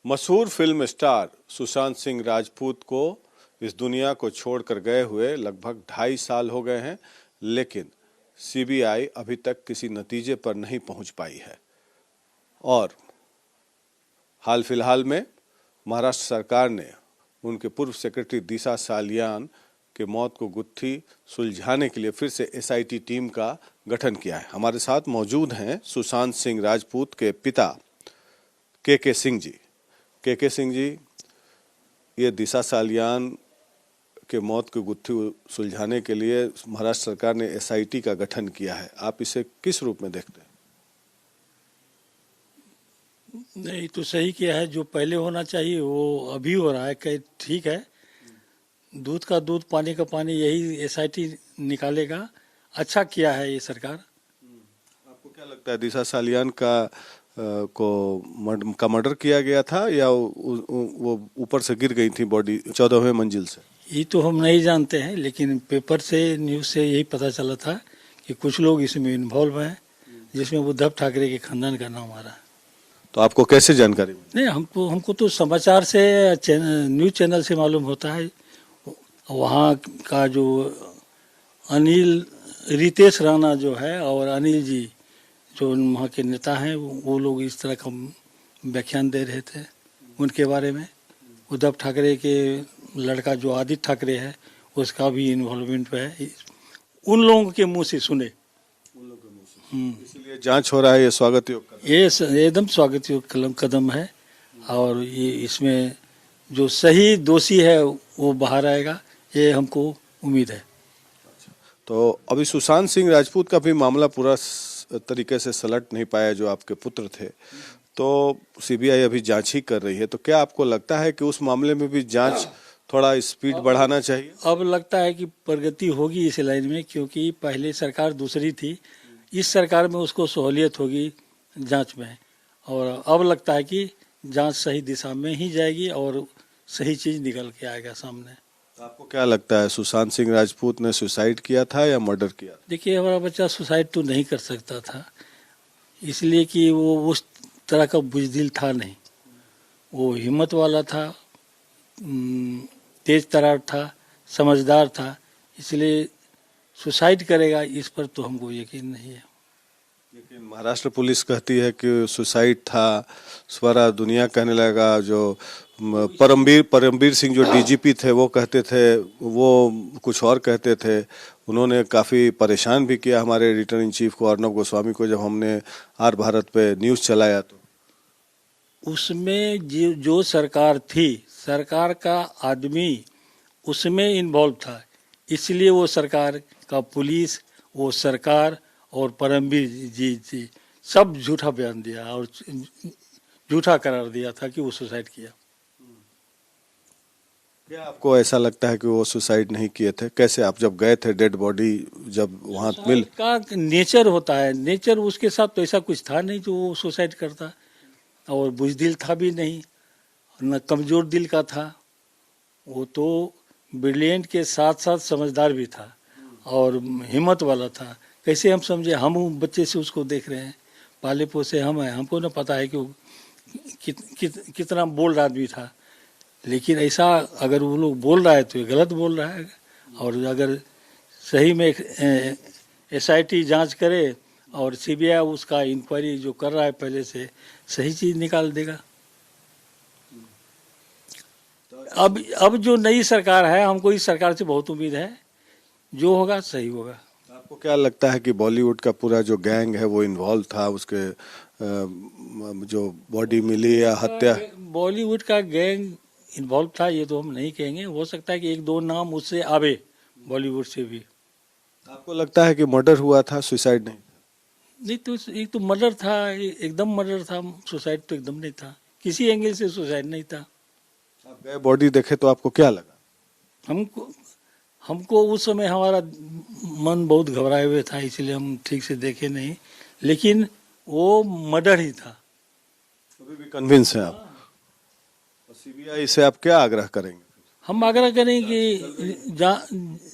मशहूर film star Sushant Singh Rajput को इस दुनिया को छोड़कर गए हुए लगभग 2.5 साल हो गए हैं, लेकिन सीबीआई अभी तक किसी नतीजे पर नहीं पहुंच पाई है। और हाल फिलहाल में महाराष्ट्र सरकार ने उनके पूर्व सेक्रेटरी दिशा सालियान के मौत को गुत्थी सुलझाने के लिए फिर से एसआईटी टीम का गठन किया है। हमारे साथ मौजूद हैं सुशांत सिंह राजपूत के पिता के सिंह जी। के सिंह जी, ये दिशा सालियान के मौत की गुत्थी सुलझाने के लिए महाराष्ट्र सरकार ने एसआईटी का गठन किया है, आप इसे किस रूप में देखते हैं? नहीं तो सही किया है, जो पहले होना चाहिए वो अभी हो रहा है। कहीं ठीक है, दूध का दूध पानी का पानी, यही एसआईटी निकालेगा। अच्छा किया है ये सरकार। आपको क्या लगता है, दिशा सालियान का मर्डर किया गया था या वो ऊपर से गिर गई थी बॉडी 14वें मंजिल से? ये तो हम नहीं जानते हैं, लेकिन पेपर से न्यूज़ से यही पता चला था कि कुछ लोग इसमें इन्वॉल्व हैं, जिसमें उद्धव ठाकरे के खानदान का नाम आ रहा है। तो आपको कैसे जानकारी मिली? नहीं, हमको तो समाचार से, न्यूज़ चैनल से मालूम होता है। वहाँ का जो अनिल रितेश राणा जो है और अनिल जी जो वहाँ के नेता हैं, वो लोग इस तरह का व्याख्यान दे रहे थे उनके बारे में। उद्धव ठाकरे के लड़का जो आदित्य ठाकरे है, उसका भी इन्वॉल्वमेंट है। उन लोगों के मुंह से सुने, इसलिए जांच हो रहा है। ये स्वागत योग्य, ये एकदम स्वागत योग्य कदम है। और ये इसमें जो सही दोषी है वो बाहर आएगा, ये हमको उम्मीद है। तो अभी सुशांत सिंह राजपूत का भी मामला पूरा तरीके से सलट नहीं पाया, जो आपके पुत्र थे, तो सीबीआई अभी जांच ही कर रही है। तो क्या आपको लगता है कि उस मामले में भी जांच थोड़ा स्पीड बढ़ाना चाहिए? अब लगता है कि प्रगति होगी इस लाइन में, क्योंकि पहले सरकार दूसरी थी, इस सरकार में उसको सहूलियत होगी जांच में। और अब लगता है कि जांच सही दिशा में ही जाएगी और सही चीज निकल के आएगा सामने। आपको क्या लगता है, सुशांत सिंह राजपूत ने सुसाइड किया था या मर्डर किया? देखिए, हमारा बच्चा सुसाइड तो नहीं कर सकता था, इसलिए कि वो उस तरह का बुजदिल था नहीं। वो हिम्मत वाला था, तेज तर्रार था, समझदार था, इसलिए सुसाइड करेगा इस पर तो हमको यकीन नहीं है। लेकिन महाराष्ट्र पुलिस कहती है कि सुसाइड था, सारा दुनिया कहने लगा। जो परमबीर सिंह जो डीजीपी थे वो कहते थे, वो कुछ और कहते थे। उन्होंने काफ़ी परेशान भी किया हमारे एडिटर इन चीफ को, अर्नब गोस्वामी को, जब हमने आर भारत पे न्यूज़ चलाया। तो उसमें जो सरकार थी, सरकार का आदमी उसमें इन्वॉल्व था, इसलिए वो सरकार का पुलिस, वो सरकार और परमबीर जी सब झूठा बयान दिया और झूठा करार दिया था कि वो सुसाइड किया। क्या आपको ऐसा लगता है कि वो सुसाइड नहीं किए थे? कैसे, आप जब गए थे, डेड बॉडी जब वहाँ मिल का नेचर होता है, नेचर उसके साथ तो ऐसा कुछ था नहीं जो वो सुसाइड करता। और बुजदिल था भी नहीं, न कमजोर दिल का था। वो तो ब्रिलियंट के साथ साथ समझदार भी था और हिम्मत वाला था। कैसे हम समझे, हम बच्चे से उसको देख रहे हैं, पाले पोसे हम हैं, हमको न पता है कि वो कितना बोल्ड आदमी था। लेकिन ऐसा अगर वो लोग बोल रहा है तो ये गलत बोल रहा है। और अगर सही में एसआईटी जांच करे और सीबीआई उसका इंक्वायरी जो कर रहा है पहले से, सही चीज निकाल देगा। अब जो नई सरकार है, हमको इस सरकार से बहुत उम्मीद है, जो होगा सही होगा। आपको क्या लगता है कि बॉलीवुड का पूरा जो गैंग है वो इन्वॉल्व था, उसके जो बॉडी मिली या हत्या? बॉलीवुड का गैंग इन्वॉल्व था ये तो हम नहीं कहेंगे, हो सकता है कि एक दो नाम उससे आवे बॉलीवुड से भी। आपको लगता है कि मर्डर हुआ था, सुसाइड नहीं? नहीं तो एक तो मर्डर था, एकदम मर्डर था, सुसाइड तो एकदम नहीं था, किसी एंगल से सुसाइड नहीं था। आप गए, बॉडी देखे तो आपको क्या लगा? हमको उस समय हमारा मन बहुत घबराए हुए था, इसलिए हम ठीक से देखे नहीं, लेकिन वो मर्डर ही था। अभी भी कन्विंस हैं आप? सीबीआई से आप क्या आग्रह करेंगे? हम आग्रह करें कि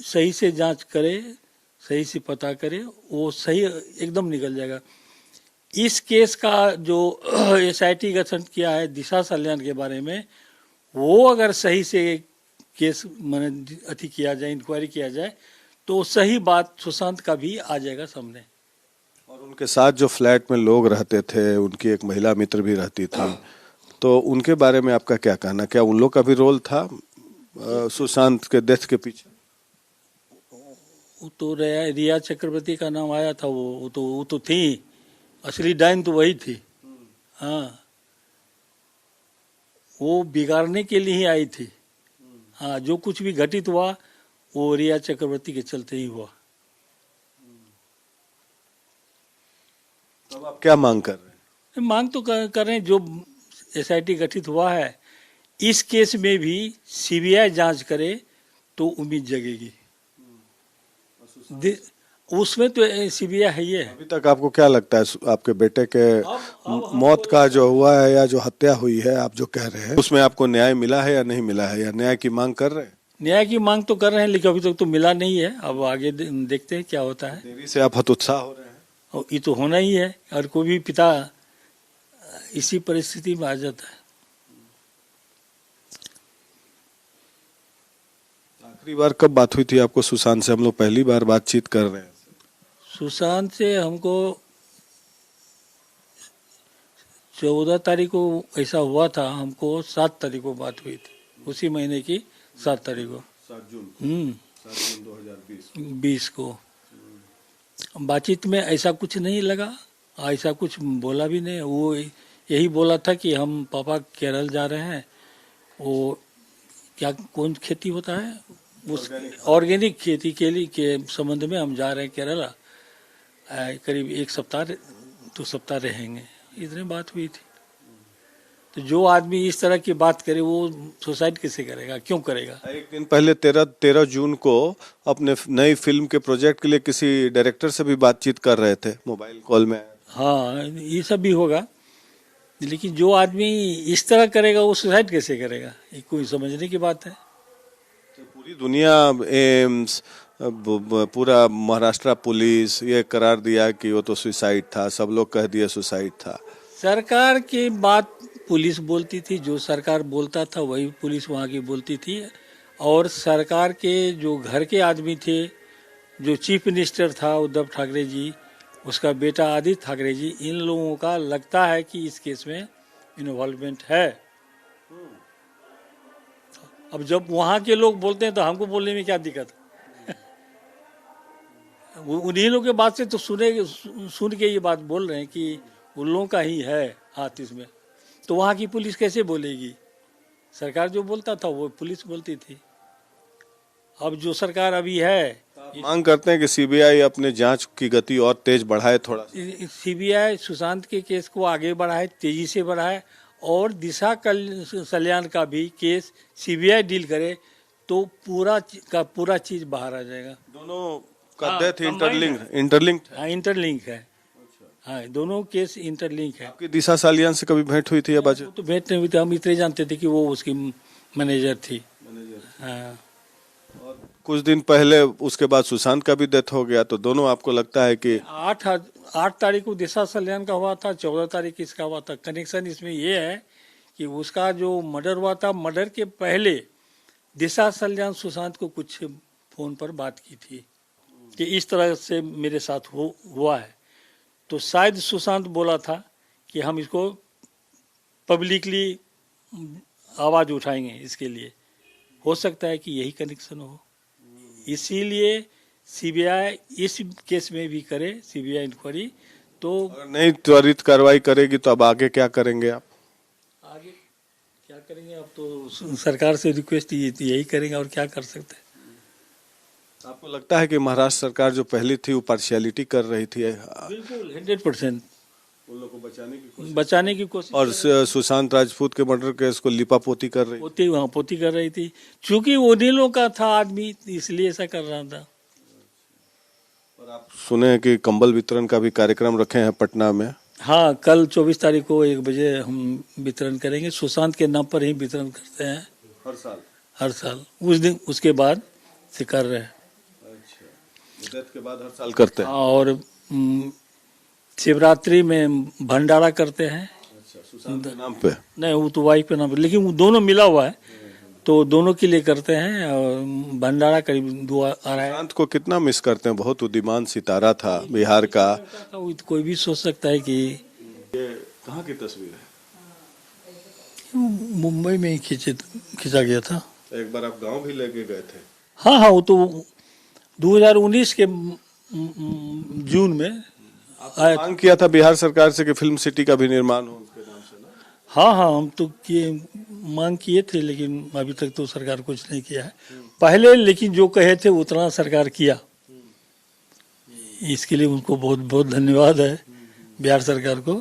सही से जांच करे, सही से पता करे, वो सही एकदम निकल जाएगा। इस केस का जो एसआईटी गठन किया है दिशा सल्यान के बारे में, वो अगर सही से केस मैंने अथी किया जाए, इंक्वायरी किया जाए, तो सही बात सुशांत का भी आ जाएगा सामने। और उनके साथ जो फ्लैट में लोग रहते थे, उनकी एक महिला मित्र भी रहती थी, तो उनके बारे में आपका क्या कहना? क्या उन लोग का भी रोल था सुशांत के डेथ के पीछे? वो तो रिया चक्रवर्ती का नाम आया था, वो तो थी, असली डायन तो वही थी। हाँ, वो बिगाड़ने के लिए ही आई थी। हाँ, जो कुछ भी घटित हुआ वो रिया चक्रवर्ती के चलते ही हुआ। तब आप क्या मांग कर रहे हैं? मांग तो कर रहे हैं, जो एसआईटी गठित हुआ है इस केस में भी सीबीआई जांच करे तो उम्मीद जगेगी। उसमें तो सीबीआई है ही है। अभी तक आपको क्या लगता है आपके बेटे के मौत का जो हुआ है या जो हत्या हुई है, आप जो कह रहे हैं, उसमें आपको न्याय मिला है या नहीं मिला है, या न्याय की मांग कर रहे हैं? न्याय की मांग तो कर रहे हैं, लेकिन अभी तक तो मिला नहीं है। अब आगे देखते हैं क्या होता है। देरी से आप हतोत्साह हो रहे हैं? और ये तो होना ही है, और कोई भी पिता इसी परिस्थिति में आ जाता है। आखिरी बार कब बात हुई थी आपको सुशांत से? हम लोग पहली बार बातचीत कर रहे हैं। सुशांत से हमको 14 तारीख को ऐसा हुआ था, हमको 7 तारीख को बात हुई थी, उसी महीने की 7 तारीख को, 7 जून 20 को। बातचीत में ऐसा कुछ नहीं लगा, ऐसा कुछ बोला भी नहीं। वो यही बोला था कि हम पापा केरल जा रहे हैं, वो क्या कौन खेती होता है उस ऑर्गेनिक खेती के लिए के संबंध में हम जा रहे हैं केरला, करीब 1 सप्ताह 2 सप्ताह रहेंगे, इतनी बात हुई थी। तो जो आदमी इस तरह की बात करे वो सुसाइड कैसे करेगा, क्यों करेगा? एक दिन पहले 13 जून को अपने नई फिल्म के प्रोजेक्ट के लिए किसी डायरेक्टर से भी बातचीत कर रहे थे मोबाइल कॉल में। हाँ, ये सब भी होगा, लेकिन जो आदमी इस तरह करेगा वो सुसाइड कैसे करेगा, ये कोई समझने की बात है। तो पूरी दुनिया, एम्स, पूरा महाराष्ट्र पुलिस ये करार दिया कि वो तो सुसाइड था, सब लोग कह दिए सुसाइड था। सरकार की बात पुलिस बोलती थी, जो सरकार बोलता था वही पुलिस वहाँ की बोलती थी। और सरकार के जो घर के आदमी थे, जो चीफ मिनिस्टर था उद्धव ठाकरे जी, उसका बेटा आदित्य ठाकरे जी, इन लोगों का लगता है कि इस केस में इन्वॉल्वमेंट है। अब जब वहाँ के लोग बोलते हैं तो हमको बोलने में क्या दिक्कत है? उन्हीं लोगों के बात से तो सुन के ये बात बोल रहे हैं कि उन लोगों का ही है हाथ इसमें। तो वहाँ की पुलिस कैसे बोलेगी? सरकार जो बोलता था वो पुलिस बोलती थी। अब जो सरकार अभी है, मांग करते हैं कि सीबीआई अपने जांच की गति और तेज बढ़ाए थोड़ा। सीबीआई सुशांत के केस को आगे बढ़ाए, तेजी से बढ़ाए, और दिशा सल्यान का भी केस सीबीआई डील करे तो पूरा चीज बाहर आ जाएगा। दोनों का हाँ, डेथ इंटरलिंक हाँ, इंटरलिंक है। हाँ, दोनों केस इंटरलिंक है। आपकी दिशा सल्यान से कभी भेंट हुई थी या बात? तो भेंट नहीं हुई थी, हम इतने जानते थे कि वो उसकी मैनेजर थी। हाँ। और कुछ दिन पहले उसके बाद सुशांत का भी डेथ हो गया, तो दोनों आपको लगता है कि 8 तारीख को दिशा सल्यान का हुआ था, 14 तारीख इसका हुआ था। कनेक्शन इसमें ये है कि उसका जो मर्डर हुआ था, मर्डर के पहले दिशा सल्यान सुशांत को कुछ फोन पर बात की थी कि इस तरह से मेरे साथ हुआ है। तो शायद सुशांत बोला था कि हम इसको पब्लिकली आवाज उठाएंगे इसके लिए। हो सकता है कि यही कनेक्शन हो, इसीलिए सीबीआई इस केस में भी करे सीबीआई इंक्वायरी। तो अगर नहीं त्वरित कार्रवाई करेगी तो अब आगे क्या करेंगे आप? आगे क्या करेंगे? अब तो सरकार से रिक्वेस्ट यही करेंगे, और क्या कर सकते हैं। आपको लगता है कि महाराष्ट्र सरकार जो पहली थी वो पार्शियलिटी कर रही थी? बिल्कुल 100% उन लोगों को बचाने की कोशिश और सुशांत राजपूत के मर्डर केस को लिपापोती कर रही? पोती कर रही थी, चूंकि उन्हीं लोगों का था आदमी, इसलिए ऐसा कर रहा था। और आप सुने कि कंबल वितरण का भी कार्यक्रम रखे हैं पटना में? हाँ, कल 24 तारीख को 1 बजे हम वितरण करेंगे। सुशांत के नाम पर ही वितरण करते हैं हर साल। उस दिन उसके बाद से कर रहे हैं। अच्छा, डेथ के बाद हर साल करते हैं। और शिवरात्रि में भंडारा करते हैं। अच्छा, सुशांत के नाम पे? नहीं, वो तो वाइफ के नाम पे, लेकिन वो दोनों मिला हुआ है, तो दोनों के लिए करते हैं। और भंडारा करीब 2 आ रहा है। सुशांत को कितना मिस करते हैं? बहुत उदीयमान सितारा था बिहार का। वो तो कोई भी सोच सकता है कि ये कहाँ की तस्वीर है? मुंबई में ही खींचा गया था। एक बार आप गांव भी लेके गए थे। हाँ हाँ, वो तो 2019 के जून में आया था। मांग किया था बिहार सरकार से कि फिल्म सिटी का भी निर्माण हो उसके नाम से ना? हाँ हाँ, हम तो मांग किए थे, लेकिन अभी तक तो सरकार कुछ नहीं किया है पहले, लेकिन जो कहे थे उतना सरकार किया। इसके लिए उनको बहुत बहुत धन्यवाद है बिहार सरकार को,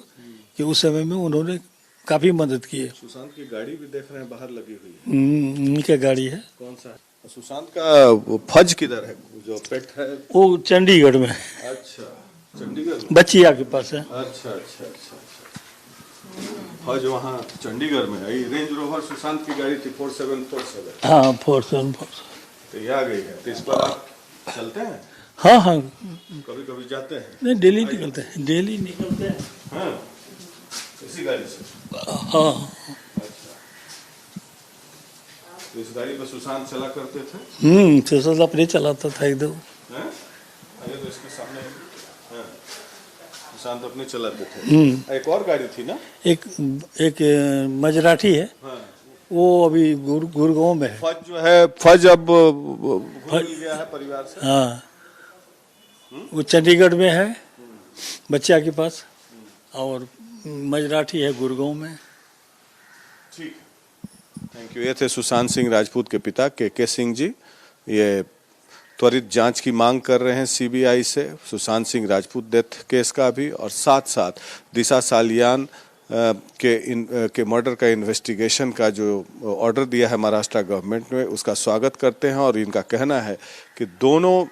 कि उस समय में उन्होंने काफी मदद की है। सुशांत की गाड़ी भी देख रहे हैं बाहर लगी हुई है। उन्हीं का गाड़ी है। कौन सा है? सुशांत का वो फज किधर है जो पेट है? वो चंडीगढ़ में, अच्छा, चंडीगढ़ में। बचिया के पास है। अच्छा अच्छा अच्छा अच्छा। फज वहाँ चंडीगढ़ में है। रेंज रोवर सुशांत की गाड़ी थी 4747। हाँ, 4747। तो ये आ गई है। तो इस पर आप चलते हैं? हाँ हाँ, कभी कभी जाते हैं? नहीं, डेली निकलते हैं, डेली निकलते हैं। हाँ, इसी गाड़ी से? हाँ, अच्छा, तो इस गाड़ी पर सुशांत चला करते थे? तो अपने चलाता था एकदम। हैं? अरे तो इसके सामने हाँ, सुशांत अपने चलाते थे। एक और गाड़ी थी ना? एक मजराठी है, हाँ। वो अभी गुड़गांव में है। फज जो है, फज अब भूल गया है परिवार से। हाँ, वो चंडीगढ़ में है, बच्चा के पास, और मजराठी है गुड़गांव में। ठीक, थैंक यू। ये थे सुशांत सिंह राजपूत के पिता के सिंह जी। ये त्वरित जांच की मांग कर रहे हैं सीबीआई से सुशांत सिंह राजपूत डेथ केस का भी, और साथ साथ दिशा सालियान के मर्डर का इन्वेस्टिगेशन का जो ऑर्डर दिया है महाराष्ट्र गवर्नमेंट ने, उसका स्वागत करते हैं। और इनका कहना है कि दोनों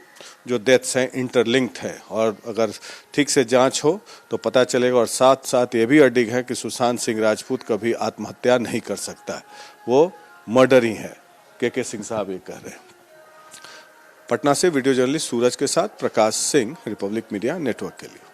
जो डेथ्स हैं इंटरलिंक्ड है, और अगर ठीक से जांच हो तो पता चलेगा। और साथ साथ ये भी अडिग है कि सुशांत सिंह राजपूत कभी आत्महत्या नहीं कर सकता, वो मर्डर ही है। के सिंह साहब ये कह रहे हैं। पटना से वीडियो जर्नलिस्ट सूरज के साथ Prakash Singh, Republic media network के लिए।